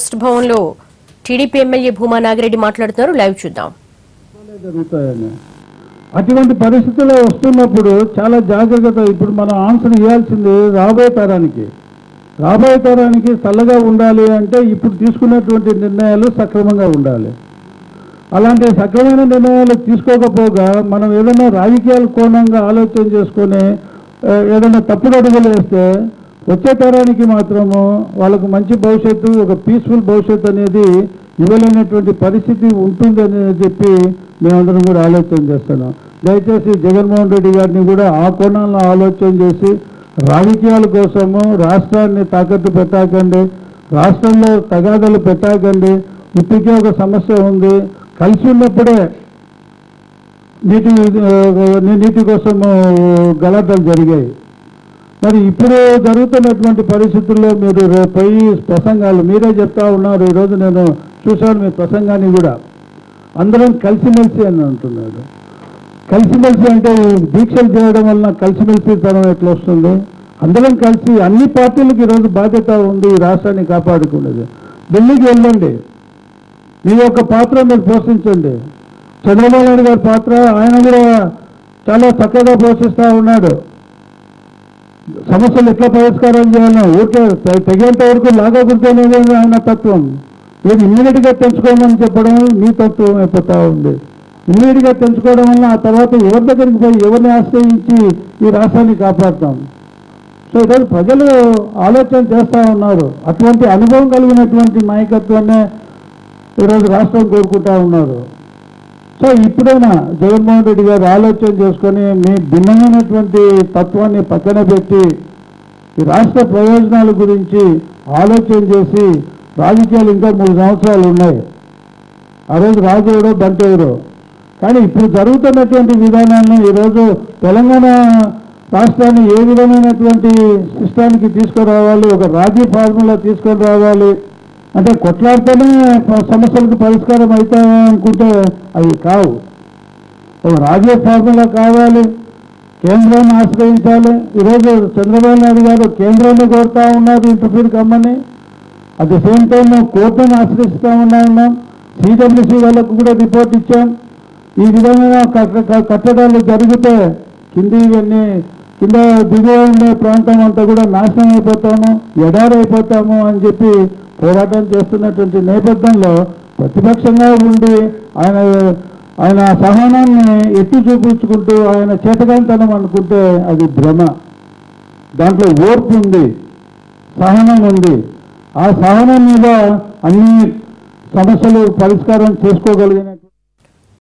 Trust Bhavan లో TDP MLA Bhuma Nagireddy మాట్లాడుతున్నారు. Live చూద్దాం. అటువంటి పరిస్థితుల్లో వస్తున్నప్పుడు చాలా జాగ్రత్తగా ఇప్పుడు మనం ఆన్సర్ ఇవ్వాల్సింది రాబోయే తరానికి చల్లగా ఉండాలి అంటే ఇప్పుడు తీసుకున్నటువంటి నిర్ణయాలు సక్రమంగా ఉండాలి. అలాంటి సక్రమైన నిర్ణయాలు తీసుకోకపోగా మనం ఏదైనా రాజకీయాల కోణంగా ఆలోచన చేసుకొని ఏదైనా తప్పుడు అడుగులు వేస్తే వచ్చే తరానికి మాత్రము వాళ్ళకు మంచి భవిష్యత్తు, ఒక పీస్ఫుల్ భవిష్యత్తు అనేది ఇవ్వలేనటువంటి పరిస్థితి ఉంటుందని చెప్పి మేమందరం కూడా ఆలోచన చేస్తున్నాం. దయచేసి జగన్మోహన్ రెడ్డి గారిని కూడా ఆ కోణంలో ఆలోచన చేసి రాజకీయాల కోసము రాష్ట్రాన్ని తాకట్టు పెట్టకండి, రాష్ట్రంలో తగాదలు పెట్టకండి. ఇప్పటికే ఒక సమస్య ఉంది, కలిసి ఉన్నప్పుడే నీటి కోసము గలాటలు జరిగాయి. మరి ఇప్పుడు జరుగుతున్నటువంటి పరిస్థితుల్లో మీరు పోయి ప్రసంగాలు మీరే చెప్తా ఉన్నారు. ఈరోజు నేను చూశాను మీ ప్రసంగాన్ని కూడా, అందరం కలిసిమెలిసి అని అంటున్నాడు. కలిసిమెలిసి అంటే దీక్షలు చేయడం వలన కలిసిమెలిసి తనం ఎట్లా వస్తుంది? అందరం కలిసి అన్ని పార్టీలకు ఈరోజు బాధ్యత ఉంది ఈ రాష్ట్రాన్ని కాపాడుకునేది. ఢిల్లీకి వెళ్ళండి, మీ యొక్క పాత్ర మీరు పోషించండి. చంద్రబాబు నాయుడు గారి పాత్ర ఆయన కూడా చాలా చక్కగా పోషిస్తూ ఉన్నాడు. సమస్యలు ఎట్లా పరిష్కారం చేయాలో ఊరికే తెగేంత వరకు లాగకుంటేనేది ఆయన తత్వం. ఇది ఇమ్మీడియట్గా తెంచుకోమని చెప్పడం మీ తత్వం అయిపోతూ ఉంది. ఇమ్మీడియట్గా తెంచుకోవడం వల్ల ఆ తర్వాత ఎవరి దగ్గరికి పోయి ఎవరిని ఆశ్రయించి ఈ రాష్ట్రాన్ని కాపాడుతాం. సో ఈరోజు ప్రజలు ఆలోచన చేస్తూ ఉన్నారు. అటువంటి అనుభవం కలిగినటువంటి నాయకత్వాన్ని ఈరోజు రాష్ట్రం కోరుకుంటా ఉన్నారు. సో ఇప్పుడైనా జగన్మోహన్ రెడ్డి గారు ఆలోచన చేసుకొని మీ భిన్నమైనటువంటి తత్వాన్ని పక్కన పెట్టి ఈ రాష్ట్ర ప్రయోజనాల గురించి ఆలోచన చేసి, రాజకీయాలు ఇంకా 3 సంవత్సరాలు ఉన్నాయి. ఆ రోజు రాజు ఎవరో బంట ఎవరో. కానీ ఇప్పుడు జరుగుతున్నటువంటి విధానాన్ని ఈరోజు తెలంగాణ రాష్ట్రాన్ని ఏ విధమైనటువంటి సిస్టానికి తీసుకురావాలి, ఒక రాజీ ఫార్ములా తీసుకొని రావాలి అంటే కొట్లాడితేనే సమస్యలకు పరిష్కారం అవుతాయి అనుకుంటే అవి కావు. ఒక రాజీ ఫార్ములా కావాలి, కేంద్రాన్ని ఆశ్రయించాలి. ఈరోజు చంద్రబాబు నాయుడు గారు కేంద్రాన్ని కోరుతా ఉన్నారు ఇంటర్ఫీర్ కమ్మని, అట్ ది సేమ్ టైం కోర్టును ఆశ్రయిస్తూ ఉన్నాం. సిడబ్ల్యూసీ వాళ్ళకు కూడా రిపోర్ట్ ఇచ్చాం. ఈ విధమైన కట్టడాలు జరిగితే కింద దిగువ ఉండే ప్రాంతం అంతా కూడా నాశనం అయిపోతాము, ఎడారైపోతాము అని చెప్పి పోరాటం చేస్తున్నటువంటి నేపథ్యంలో ప్రతిపక్షంగా ఉండి ఆయన సహనాన్ని ఎత్తి చూపించుకుంటూ ఆయన చేతగాంతనం అనుకుంటే అది భ్రమ. దాంట్లో ఓర్పు ఉంది, సహనం ఉంది. ఆ సహనం మీద అన్ని సమస్యలు పరిష్కారం చేసుకోగలిగిన